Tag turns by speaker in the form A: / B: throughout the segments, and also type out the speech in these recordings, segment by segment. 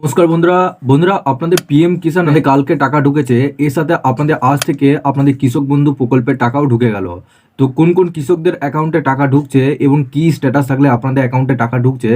A: নমস্কার বন্ধুরা বন্ধুরা আপনাদের পিএম কিষানে কালকে টাকা ঢুকেছে। এর সাথে আপনাদের আজ থেকে আপনাদের কৃষক বন্ধু প্রকল্পের টাকাও ঢুকে গেল। তো কোন কোন কৃষকদের অ্যাকাউন্টে টাকা ঢুকছে এবং কি স্ট্যাটাস থাকলে আপনাদের অ্যাকাউন্টে টাকা ঢুকছে,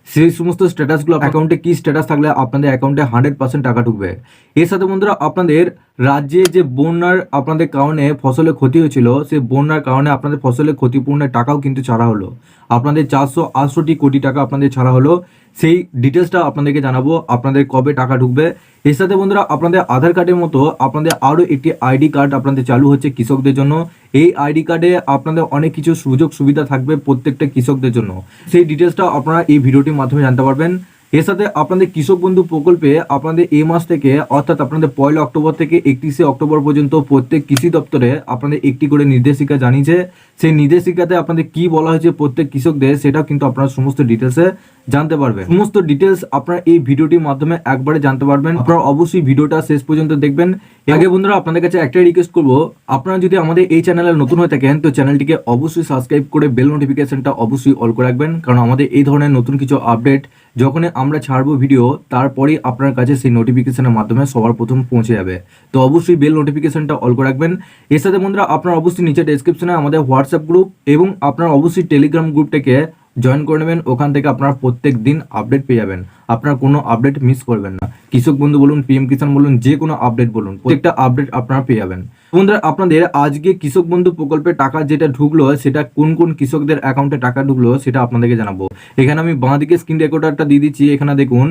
A: সেই সমস্ত স্ট্যাটাসগুলো অ্যাকাউন্টে কি স্ট্যাটাস থাকলে আপনাদের অ্যাকাউন্টে 100% টাকা ঢুকবে। এর সাথে বন্ধুরা আপনাদের রাজ্যে যে বন্যার আপনাদের কারণে ফসলের ক্ষতি হয়েছিল, সেই বন্যার কারণে আপনাদের ফসলের ক্ষতিপূরণের টাকাও কিন্তু ছাড়া হলো। আপনাদের 468 কোটি টাকা আপনাদের ছাড়া হলো। সেই ডিটেলসটা আপনাদেরকে জানাবো আপনাদের কবে টাকা ঢুকবে। এর সাথে বন্ধুরা আপনাদের আধার কার্ডের মতো আপনাদের আরও একটি আইডি কার্ড আপনাদের চালু হচ্ছে কৃষকদের জন্য। এই আইডি কার্ডে আপনাদের অনেক কিছু সুযোগ সুবিধা থাকবে প্রত্যেকটা কৃষকদের জন্য। সেই ডিটেলসটা আপনারা এই ভিডিওটির মাধ্যমে জানতে পারবেন। এর সাথে আপনাদের কৃষক বন্ধু প্রকল্পে আপনাদের এই মাস থেকে অর্থাৎ আপনাদের 1 অক্টোবর থেকে 31 অক্টোবর পর্যন্ত প্রত্যেক কৃষি দপ্তরে আপনাদের একটি করে নির্দেশিকা জানিয়েছে। সেই নির্দেশিকাতে আপনাদের কি বলা হয়েছে প্রত্যেক কৃষকদের, সেটাও কিন্তু আপনারা সমস্ত ডিটেলসে জানতে পারবেন। সমস্ত ডিটেলস আপনারা এই ভিডিওটির মাধ্যমে একবারে জানতে পারবেন। আপনারা অবশ্যই ভিডিওটা শেষ পর্যন্ত দেখবেন। আগে বন্ধুরা আপনাদের কাছে একটাই রিকোয়েস্ট করবো, আপনারা যদি আমাদের এই চ্যানেলে নতুন হয়ে থাকেন তো চ্যানেলটিকে অবশ্যই সাবস্ক্রাইব করে বেল নোটিফিকেশনটা অবশ্যই অল করে রাখবেন, কারণ আমাদের এই ধরনের নতুন কিছু আপডেট যখনই আমরা ছাড়বো ভিডিও তারপরেই আপনার কাছে সেই নোটিফিকেশনের মাধ্যমে সবার প্রথম পৌঁছে যাবে। তো অবশ্যই বেল নোটিফিকেশনটা অল করে রাখবেন। এর সাথে বন্ধুরা আপনারা অবশ্যই নিচে ডেসক্রিপশনে আমাদের হোয়াটসঅ্যাপ গ্রুপ এবং আপনারা অবশ্যই টেলিগ্রাম গ্রুপটাকে জয়েন করে নেবেন। ওখান থেকে আপনারা প্রত্যেক দিন আপডেট পেয়ে যাবেন, আপনারা কোনো আপডেট মিস করবেন না। কৃষক বন্ধু বলুন, পিএম কিষাণ বলুন, যে কোনো আপডেট বলুন, প্রত্যেকটা আপডেট আপনারা পেয়ে যাবেন। বন্ধুরা আপনাদের আজকে কৃষক বন্ধু প্রকল্পের টাকা যেটা ঢুকলো সেটা কোন কোন কৃষকদের অ্যাকাউন্টে টাকা ঢুকলো সেটা আপনাদেরকে জানাবো। এখানে আমি বাঁদিকে স্ক্রিন রেকর্ডারটা দিয়ে দিচ্ছি। এখানে দেখুন,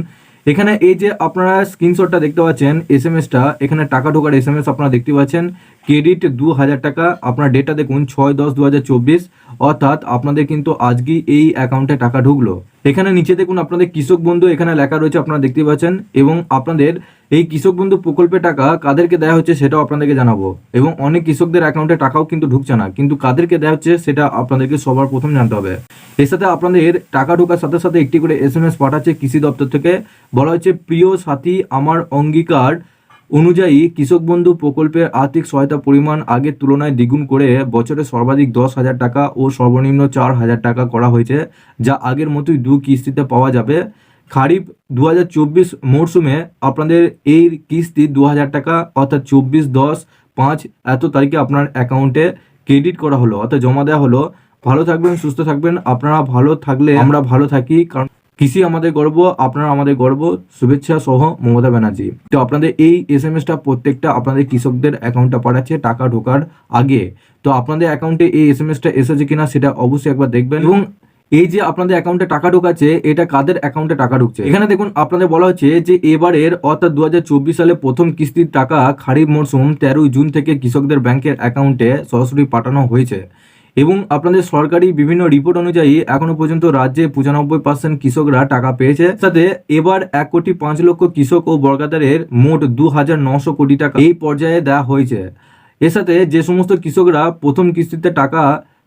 A: এখানে এই যে আপনারা স্ক্রিনশটটা দেখতে পাচ্ছেন, এসএমএসটা এখানে টাকা ঢোকার এসএমএস আপনারা দেখতে পাচ্ছেন। ক্রেডিট 2000 টাকা, আপনার ডেটটা দেখুন 6/10/2024, অর্থাৎ আপনাদের কিন্তু আজকেই এই অ্যাকাউন্টে টাকা ঢুকলো। এখানে নিচে দেখুন আপনাদের কৃষক বন্ধু এখানে লেখা রয়েছে, আপনারা দেখতে পাচ্ছেন। এবং আপনাদের এই কৃষক বন্ধু প্রকল্পের টাকা কাদেরকে দেওয়া হচ্ছে সেটাও আপনাদেরকে জানাবো। এবং অনেক কৃষকদের অ্যাকাউন্টে টাকাও কিন্তু ঢুকছে না, কিন্তু কাদেরকে দেওয়া হচ্ছে সেটা আপনাদেরকে সবার প্রথম জানতে হবে। এর সাথে আপনাদের টাকা ঢোকার সাথে সাথে একটি করে এসএমএস পাঠাচ্ছে কৃষি দপ্তর থেকে। বলা হচ্ছে, প্রিয় সাথী, আমার অঙ্গীকার অনুযায়ী কৃষক বন্ধু প্রকল্পের আর্থিক সহায়তা পরিমাণ আগের তুলনায় দ্বিগুণ করে বছরে সর্বাধিক 10,000 টাকা ও সর্বনিম্ন 4,000 টাকা করা হয়েছে, যা আগের মতোই 2 কিস্তিতে পাওয়া যাবে। খারিফ 2024 মরশুমে আপনাদের এই কিস্তি 2,000 টাকা, অর্থাৎ 24/10/5 এত তারিখে আপনার অ্যাকাউন্টে ক্রেডিট করা হলো, অর্থাৎ জমা দেওয়া হলো। ভালো থাকবেন, সুস্থ থাকবেন। আপনারা ভালো থাকলে আমরা ভালো থাকি, কারণ কৃষি আমাদের গর্ব, আপনারা আমাদের গর্ব। শুভেচ্ছা সহ মমতা ব্যানার্জি। তো আপনাদের এই এসএমএসটা প্রত্যেকটা আপনাদের কৃষকদের অ্যাকাউন্টে পাঠাচ্ছে টাকা ঢোকার আগে। তো আপনাদের অ্যাকাউন্টে এই এসএমএসটা এসেছে কিনা সেটা অবশ্যই একবার দেখবেন। এবং এই যে আপনাদের অ্যাকাউন্টে টাকা ঢোকাচ্ছে, এটা কাদের অ্যাকাউন্টে টাকা ঢুকছে এখানে দেখুন। আপনাদের বলা হচ্ছে যে এবারের অর্থাৎ 2024 সালে প্রথম কিস্তির টাকা খারিফ মরশুম 13 জুন থেকে কৃষকদের ব্যাংকের অ্যাকাউন্টে সরাসরি পাঠানো হয়েছে। এবং আপনাদের সরকারি বিভিন্ন রিপোর্ট অনুযায়ী এখনো পর্যন্ত রাজ্যে 95% কৃষকরা টাকা পেয়েছে। সাথে এবার 1,05,00,000 কৃষক ও বর্গাদারের মোট 2,900 কোটি টাকা এই পর্যায়ে দেওয়া হয়েছে। এর সাথে যে সমস্ত কৃষকরা প্রথম কিস্তিতে টাকা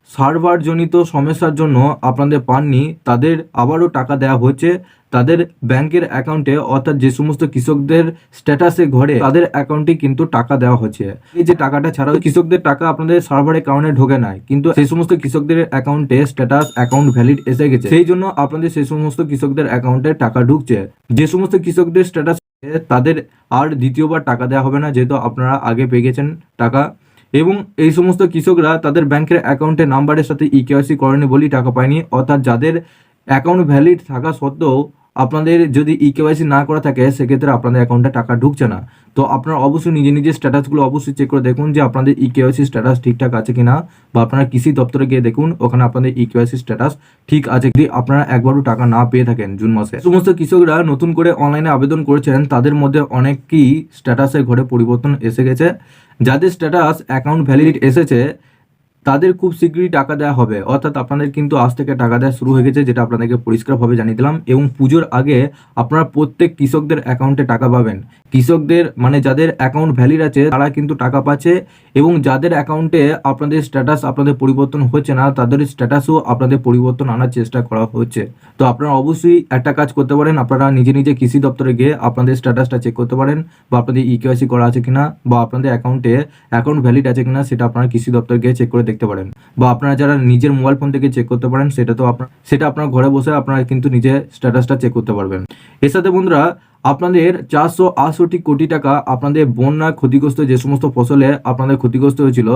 A: সার্ভারজনিত সমস্যার জন্য আপনাদের পাননি, তাদের আবারও টাকা দেওয়া হচ্ছে তাদের ব্যাংকের অ্যাকাউন্টে, অর্থাৎ যে সমস্ত কৃষকদের স্ট্যাটাসে ঘরে তাদের অ্যাকাউন্টে কিন্তু টাকা দেওয়া হচ্ছে। এই যে টাকাটা ছাড়াও কৃষকদের টাকা আপনাদের সার্ভারের কারণে ঢোকে নাই, কিন্তু সেই সমস্ত কৃষকদের অ্যাকাউন্টে স্ট্যাটাস অ্যাকাউন্ট ভ্যালিড এসে গেছে, সেই জন্য আপনাদের সেই সমস্ত কৃষকদের অ্যাকাউন্টে টাকা ঢুকছে। যে সমস্ত কৃষকদের স্ট্যাটাস তাদের আর দ্বিতীয়বার টাকা দেওয়া হবে না, যেহেতু আপনারা আগে পেয়ে গেছেন টাকা। এবং এই সমস্ত কৃষকরা তাদের ব্যাংকের অ্যাকাউন্টের নাম্বারের সাথে ইকেওয়াইসি করেনি বলেই টাকা পায়নি, অর্থাৎ যাদের অ্যাকাউন্ট ভ্যালিড থাকা সত্ত্বেও আপনাদের যদি ইকেওয়াইসি না করা থাকে সেক্ষেত্রে আপনাদের অ্যাকাউন্টে টাকা ঢুকছে না। তো আপনারা অবশ্যই নিজের স্ট্যাটাসগুলো অবশ্যই চেক করে দেখুন যে আপনাদের ইকেওয়াইসি স্ট্যাটাস ঠিকঠাক আছে কিনা, বা আপনারা কৃষি দপ্তরে গিয়ে দেখুন ওখানে আপনাদের ইকেওয়াইসি স্ট্যাটাস ঠিক আছে। যদি আপনারা একবারও টাকা না পেয়ে থাকেন জুন মাসে, সমস্ত কৃষকরা নতুন করে অনলাইনে আবেদন করেছেন তাদের মধ্যে অনেকই স্ট্যাটাসের ঘরে পরিবর্তন এসে গেছে। যাদের স্ট্যাটাস অ্যাকাউন্ট ভ্যালিড এসেছে তাদের খুব শীঘ্রই টাকা দেওয়া হবে, অর্থাৎ আপনাদের কিন্তু আজ থেকে টাকা দেওয়া শুরু হয়ে গেছে, যেটা আপনাদেরকে পরিষ্কারভাবে জানিয়ে দিলাম। এবং পুজোর আগে আপনারা প্রত্যেক কৃষকদের অ্যাকাউন্টে টাকা পাবেন। কৃষকদের মানে যাদের অ্যাকাউন্ট ভ্যালিড আছে তারা কিন্তু টাকা পাচ্ছে, এবং যাদের অ্যাকাউন্টে আপনাদের স্ট্যাটাস আপনাদের পরিবর্তন হচ্ছে না তাদের স্ট্যাটাসও আপনাদের পরিবর্তন আনার চেষ্টা করা হচ্ছে। তো আপনারা অবশ্যই একটা কাজ করতে পারেন, আপনারা নিজে কৃষি দপ্তরে গিয়ে আপনাদের স্ট্যাটাসটা চেক করতে পারেন, বা আপনাদের ইকেওয়াইসি করা আছে কিনা, বা আপনাদের অ্যাকাউন্ট ভ্যালিড আছে কিনা সেটা আপনারা কৃষি দপ্তরে গিয়ে চেক করে দেখতে পারেন, বা আপনারা যারা নিজের মোবাইল ফোন থেকে চেক করতে পারেন সেটা আপনার ঘরে বসে আপনারা কিন্তু নিজে স্ট্যাটাসটা চেক করতে পারবেন। এর সাথে বন্ধুরা আপনাদের 468 কোটি টাকা আপনাদের বন্যায় ক্ষতিগ্রস্ত যে সমস্ত ফসলে আপনাদের ক্ষতিগ্রস্ত হয়েছিল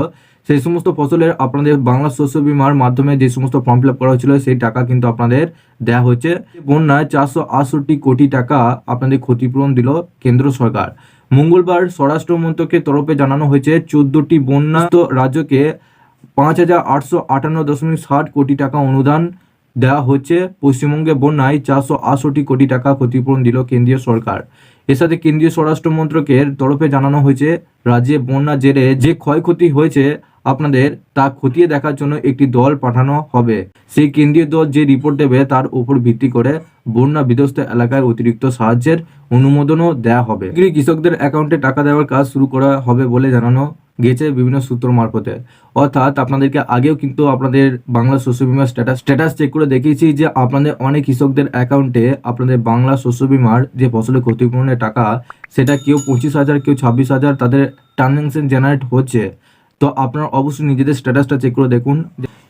A: সেই সমস্ত ফসলের আপনাদের বাংলা শস্য বিমার মাধ্যমে যে সমস্ত ফর্ম ফিল আপ করা হয়েছিল সেই টাকা কিন্তু আপনাদের দেওয়া হচ্ছে। বন্যায় 468 কোটি টাকা আপনাদের ক্ষতিপূরণ দিল কেন্দ্র সরকার। মঙ্গলবার স্বরাষ্ট্র মন্ত্রকের তরফে জানানো হয়েছে 14টি বন্যাস্ত রাজ্যকে 5,858.60 কোটি টাকা অনুদান দেওয়া হচ্ছে। পশ্চিমবঙ্গে বন্যায় 468 কোটি টাকা ক্ষতিপূরণ দিল কেন্দ্রীয় সরকার। এর সাথে কেন্দ্রীয় স্বরাষ্ট্র মন্ত্রকের তরফে জানানো হয়েছে রাজ্যে বন্যা জেরে যে ক্ষয়ক্ষতি হয়েছে আপনাদের তা খতিয়ে দেখার জন্য একটি দল পাঠানো হবে। সেই কেন্দ্রীয় দল যে রিপোর্ট দেবে তার উপর ভিত্তি করে বন্যা বিধ্বস্ত এলাকায় অতিরিক্ত সাহায্যের অনুমোদনও দেওয়া হবে। কৃষকদের অ্যাকাউন্টে টাকা দেওয়ার কাজ শুরু করা হবে বলে জানানো গেছে বিভিন্ন সূত্র মারফতে। অর্থাৎ আপনাদেরকে আগেও কিন্তু আপনাদের বাংলা শস্য বিমার স্ট্যাটাস চেক করে দেখিয়েছি যে আপনাদের অনেক কৃষকদের অ্যাকাউন্টে আপনাদের বাংলা শস্য বিমার যে ফসলের ক্ষতিপূরণের টাকা সেটা কেউ 25,000 কেউ 26,000 তাদের ট্রানজ্যাকশন জেনারেট হচ্ছে। তো আপনারা অবশ্যই নিজেদের স্ট্যাটাসটা চেক করে দেখুন।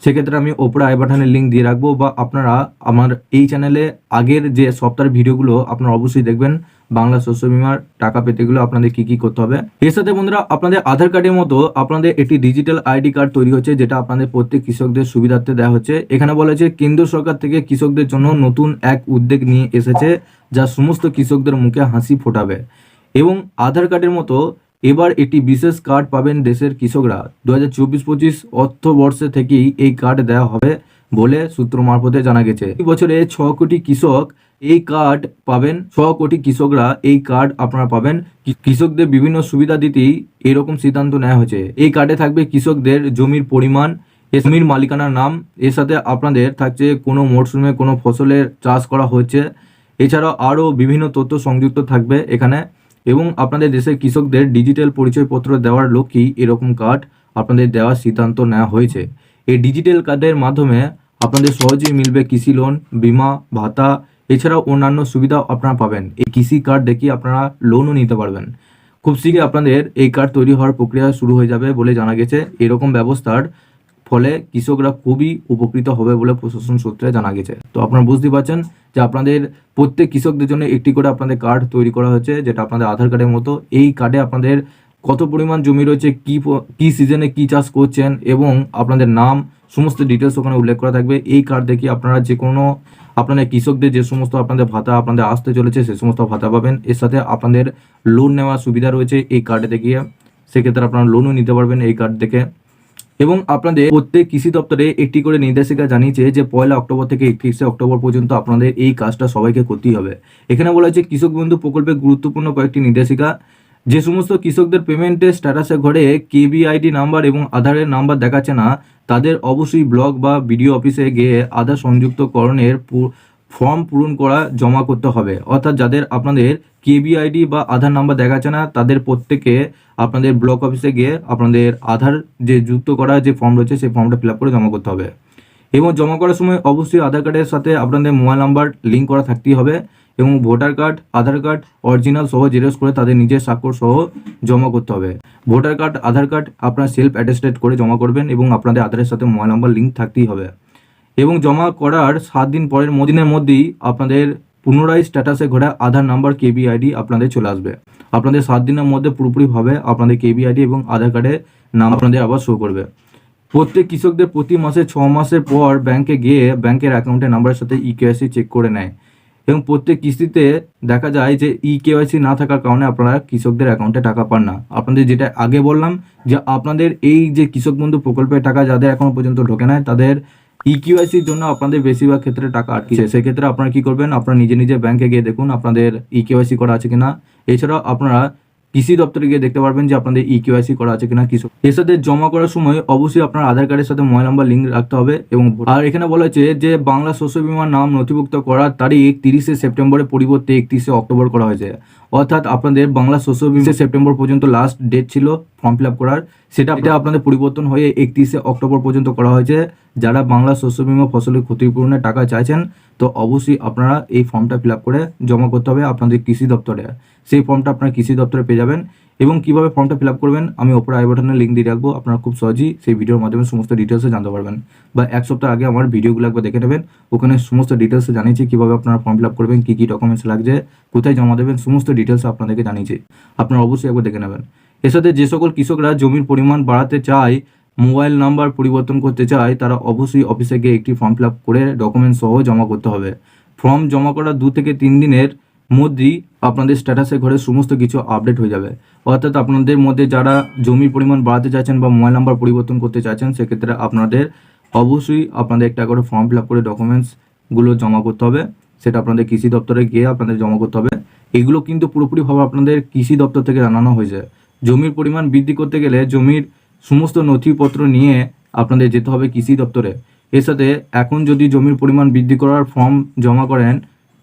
A: সেক্ষেত্রে আমি ওপরে আই বাটনের লিঙ্ক দিয়ে রাখবো, বা আপনারা আমার এই চ্যানেলে আগের যে সপ্তাহের ভিডিওগুলো আপনারা অবশ্যই দেখবেন বাংলা শস্য বিমার টাকা পেতে গেলে আপনাদের কি করতে হবে। এর সাথে বন্ধুরা আপনাদের আধার কার্ডের মতো আপনাদের একটি ডিজিটাল আইডি কার্ড তৈরি হচ্ছে, যেটা আপনাদের প্রত্যেক কৃষকদের সুবিধার্থে দেওয়া হচ্ছে। এখানে বলা হয়েছে কেন্দ্র সরকার থেকে কৃষকদের জন্য নতুন এক উদ্যোগ নিয়ে এসেছে যা সমস্ত কৃষকদের মুখে হাসি ফোটাবে। এবং আধার কার্ডের মতো এবার একটি বিশেষ কার্ড পাবেন দেশের কৃষকরা। 2024-25 অর্থবর্ষে থেকেই এই কার্ড দেওয়া হবে বলে সূত্র মারফতে জানা গেছে। এই বছরে 6 কোটি কৃষক এই কার্ড পাবেন। 6 কোটি কৃষকরা এই কার্ড আপনারা পাবেন। কৃষকদের বিভিন্ন সুবিধা দিতেই এরকম সিদ্ধান্ত নেওয়া হয়েছে। এই কার্ডে থাকবে কৃষকদের জমির পরিমাণ, জমির মালিকানার নাম, এর সাথে আপনাদের থাকছে কোনো মরশুমে কোনো ফসলের চাষ করা হচ্ছে, এছাড়াও আরও বিভিন্ন তথ্য সংযুক্ত থাকবে এখানে। এবং আপনাদের দেশের কৃষকদের ডিজিটাল পরিচয়পত্র দেওয়ার লক্ষ্যেই এরকম কার্ড আপনাদের দেওয়ার সিদ্ধান্ত নেওয়া হয়েছে। এই ডিজিটাল কার্ডের মাধ্যমে আপনাদের সহজেই মিলবে কৃষি লোন, বিমা ভাতা, এছাড়াও অন্যান্য সুবিধা আপনারা পাবেন। এই কৃষি কার্ড দেখিয়ে আপনারা লোনও নিতে পারবেন। খুব শীঘ্রই আপনাদের এই কার্ড তৈরি হওয়ার প্রক্রিয়া শুরু হয়ে যাবে বলে জানা গেছে। এরকম ব্যবস্থার ফলে কৃষকরা খুবই উপকৃত হবে বলে প্রশাসন সূত্রে জানা গেছে। তো আপনারা বুঝতে পারছেন যে আপনাদের প্রত্যেক কৃষকদের জন্য একটি করে আপনাদের কার্ড তৈরি করা হয়েছে, যেটা আপনাদের আধার কার্ডের মতো। এই কার্ডে আপনাদের কত পরিমাণ জমি রয়েছে, কি সিজনে কি চাষ করছেন এবং আপনাদের নাম সমস্ত ডিটেলস ওখানে উল্লেখ করা থাকবে। এই কার্ড দেখে আপনারা যে কোনো আপনাদের কৃষকদের যে সমস্ত আপনাদের ভাতা আপনাদের আসতে চলেছে সে সমস্ত ভাতা পাবেন। এর সাথে আপনাদের লোন নেওয়ার সুবিধা রয়েছে এই কার্ডে দেখিয়ে, সেক্ষেত্রে আপনারা লোনও নিতে পারবেন এই কার্ড দেখে। এবং আপনাদের প্রত্যেক কৃষি দপ্তরে একটি করে নির্দেশিকা জানিয়েছে যে 1 অক্টোবর থেকে 31 অক্টোবর পর্যন্ত আপনাদের এই কাজটা সবাইকে করতেই হবে। এখানে বলা হয়েছে কৃষক বন্ধু প্রকল্পের গুরুত্বপূর্ণ কয়েকটি নির্দেশিকা। যে সমস্ত কৃষকদের পেমেন্টের স্ট্যাটাসের ঘরে কেবিআইডি নাম্বার এবং আধারের নাম্বার দেখাচ্ছে না তাদের অবশ্যই ব্লক বা বিডিও অফিসে গিয়ে আধার সংযুক্তকরণের ফর্ম পূরণ করা জমা করতে হবে। অর্থাৎ যাদের আপনাদের কেবিআইডি বা আধার নাম্বার দেখাচ্ছে না তাদের প্রত্যেকে আপনাদের ব্লক অফিসে গিয়ে আপনাদের আধার যে যুক্ত করা যে ফর্ম রয়েছে সেই ফর্মটা ফিল আপ করে জমা করতে হবে। এবং জমা করার সময় অবশ্যই আধার কার্ডের সাথে আপনাদের মোবাইল নাম্বার লিঙ্ক করা থাকতেই হবে। এবং ভোটার কার্ড, আধার কার্ড অরিজিনাল সহ জেরক্স করে তাদের নিজের স্বাক্ষর সহ জমা করতে হবে। ভোটার কার্ড, আধার কার্ড আপনার সেলফ অ্যাটেস্টেড করে জমা করবেন এবং আপনাদের আধারের সাথে মোবাইল নাম্বার লিঙ্ক থাকতেই হবে। এবং জমা করার 7 দিন পরের দিনের মধ্যেই আপনাদের পুনরায় স্ট্যাটাসে ঘরে আধার নাম্বার কেবিআইডি আপনাদের চলে আসবে। আপনাদের 7 দিনের মধ্যে পুরোপুরিভাবে আপনাদের কেবিআইডি এবং আধার কার্ডের নাম আপনাদের আবার শো করবে। প্রত্যেক কৃষকদের প্রতি মাসে 6 মাসের পর ব্যাংকে গিয়ে ব্যাংকের অ্যাকাউন্টের নাম্বারের সাথে ইকেওয়াইসি চেক করে নেয়। এবং প্রত্যেক কিস্তিতে দেখা যায় যে ইকেওয়াইসি না থাকার কারণে আপনারা কৃষকদের অ্যাকাউন্টে টাকা পান না। আপনাদের যেটা আগে বললাম যে আপনাদের এই যে কৃষক বন্ধু প্রকল্পের টাকা যাদের এখনো পর্যন্ত ঢোকে নাই তাদের ইকেওয়াইসির জন্য আপনাদের বেশিরভাগ ক্ষেত্রে টাকা আটকেছে। সেক্ষেত্রে আপনারা কি করবেন, আপনারা নিজে নিজে ব্যাংকে গিয়ে দেখুন আপনাদের ইকেওয়াইসি করা আছে কিনা। এছাড়াও আপনারা কৃষি দপ্তরে গিয়ে দেখতে পারবেন যে আপনাদের ইকেওয়াইসি করা আছে কিনা কৃষক। এর সাথে জমা করার সময় অবশ্যই আপনার আধার কার্ডের সাথে মোবাইল নাম্বার লিঙ্ক রাখতে হবে। এবং আর এখানে বলা হয়েছে যে বাংলা শস্য বিমার নাম নথিভুক্ত করার তারিখ 30 সেপ্টেম্বরের পরিবর্তে 31 অক্টোবর করা হয়েছে। অর্থাৎ আপনাদের বাংলা শস্য বিমা সেপ্টেম্বর পর্যন্ত লাস্ট ডেট ছিল ফর্ম ফিল আপ করার, সেটা আপনাদের পরিবর্তন হয়ে 31শে অক্টোবর পর্যন্ত করা হয়েছে। যারা বাংলা শস্য বিমা ফসলের ক্ষতিপূরণের টাকা চাইছেন তো অবশ্যই আপনারা এই ফর্মটা ফিল আপ করে জমা করতে হবে আপনাদের কৃষি দপ্তরে। সেই ফর্মটা আপনারা কৃষি দপ্তরে পেয়ে যাবেন। এবং কিভাবে ফর্মটা ফিল আপ করবেন আমি ওপরে আই বাটনে লিঙ্ক দিয়ে রাখবো, আপনারা খুব সহজেই সেই ভিডিওর মাধ্যমে সমস্ত ডিটেলসে জানতে পারবেন। বা এক সপ্তাহ আগে আমার ভিডিওগুলো একবার দেখে নেবেন, ওখানে সমস্ত ডিটেলসে জানিয়েছি কীভাবে আপনারা ফর্ম ফিল আপ করবেন, কী কী ডকুমেন্টস লাগছে, কোথায় জমা দেবেন, সমস্ত ডিটেলস আপনাদেরকে জানিয়েছি, আপনারা অবশ্যই একবার দেখে নেবেন। এর সাথে যে সকল কৃষকরা জমির পরিমাণ বাড়াতে চায়, মোবাইল নাম্বার পরিবর্তন করতে চায়, তারা অবশ্যই অফিসে গিয়ে একটি ফর্ম ফিল আপ করে ডকুমেন্টস সহ জমা করতে হবে। ফর্ম জমা করার 2 থেকে 3 দিনের মধ্যেই আপনাদের স্ট্যাটাসে ঘরে সমস্ত কিছু আপডেট হয়ে যাবে। অর্থাৎ আপনাদের মধ্যে যারা জমির পরিমাণ বাড়াতে চাইছেন বা মোবাইল নাম্বার পরিবর্তন করতে চাইছেন, সেক্ষেত্রে আপনাদের অবশ্যই আপনাদের একটা করে ফর্ম ফিল আপ করে ডকুমেন্টসগুলো জমা করতে হবে। সেটা আপনাদের কৃষি দপ্তরে গিয়ে আপনাদের জমা করতে হবে। এগুলো কিন্তু পুরোপুরিভাবে আপনাদের কৃষি দপ্তর থেকে জানানো হয়েছে। জমির পরিমাণ বৃদ্ধি করতে গেলে জমির সমস্ত নথিপত্র নিয়ে আপনাদের যেতে হবে কৃষি দপ্তরে। এর সাথে এখন যদি জমির পরিমাণ বৃদ্ধি করার ফর্ম জমা করেন,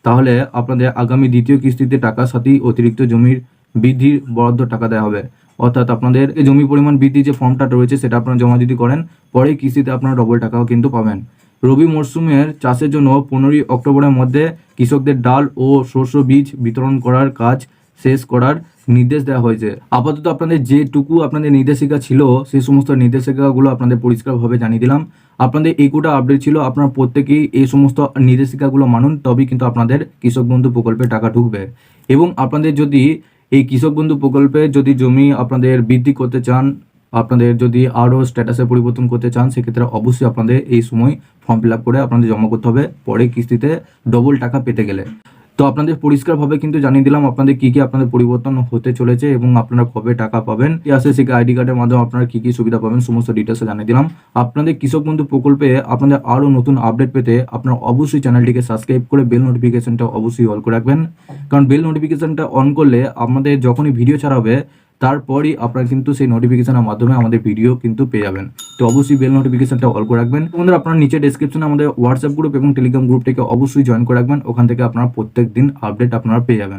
A: তাহলে আপনাদের আগামী দ্বিতীয় কিস্তিতে টাকার সাথেই অতিরিক্ত জমির বৃদ্ধির বরাদ্দ টাকা দেওয়া হবে। অর্থাৎ আপনাদের এই জমি পরিমাণ বৃদ্ধি যে ফর্মটা রয়েছে সেটা আপনারা জমা যদি করেন, পরে কিস্তিতে আপনারা ডবল টাকাও কিন্তু পাবেন। রবি মরশুমের চাষের জন্য 15ই অক্টোবরের মধ্যে কৃষকদের ডাল ও শস্য বীজ বিতরণ করার কাজ শেষ করার নির্দেশ দেওয়া হয়েছে। আপাতত আপনাদের যেটুকু আপনাদের নির্দেশিকা ছিল সেই সমস্ত নির্দেশিকাগুলো আপনাদের পরিষ্কারভাবে জানিয়ে দিলাম। আপনাদের এই কোটা আপডেট ছিল, আপনারা প্রত্যেকেই এই সমস্ত নির্দেশিকাগুলো মানুন, তবেই কিন্তু আপনাদের কৃষক বন্ধু প্রকল্পে টাকা ঢুকবে। এবং আপনাদের যদি এই কৃষক বন্ধু প্রকল্পে যদি জমি আপনাদের বৃদ্ধি করতে চান, আপনাদের যদি আরও স্ট্যাটাসে পরিবর্তন করতে চান, সেক্ষেত্রে অবশ্যই আপনাদের এই সময় ফর্ম ফিল আপ করে আপনাদের জমা করতে হবে পরে কিস্তিতে ডবল টাকা পেতে গেলে। তো আপনাদের পরিষ্কারভাবে কিন্তু জানিয়ে দিলাম আপনাদের কী কী আপনাদের পরিবর্তন হতে চলেছে এবং আপনারা কবে টাকা পাবেন, আসে সেই আইডি কার্ডের মাধ্যমে আপনারা কী কী সুবিধা পাবেন সমস্ত ডিটেলসে জানিয়ে দিলাম। আপনাদের কৃষক বন্ধু প্রকল্পে আপনাদের আরও নতুন আপডেট পেতে আপনারা অবশ্যই চ্যানেলটিকে সাবস্ক্রাইব করে বেল নোটিফিকেশনটা অবশ্যই অল করে রাখবেন। কারণ বেল নোটিফিকেশনটা অন করলে আমাদের যখনই ভিডিও ছাড়া হবে তারপরই আপনারা কিন্তু সেই নোটিফিকেশনের মাধ্যমে আমাদের ভিডিও কিন্তু পেয়ে যাবেন। তো অবশ্যই বেল নোটিফিকেশনটা অল করে রাখবেন। বন্ধুরা আপনারা নিচে ডেসক্রিপশনে আমাদের হোয়াটসঅ্যাপ গ্রুপ এবং টেলিগ্রাম গ্রুপটাকে অবশ্যই জয়েন করে রাখবেন, ওখান থেকে আপনারা প্রত্যেক দিন আপডেট আপনারা পেয়ে যাবেন।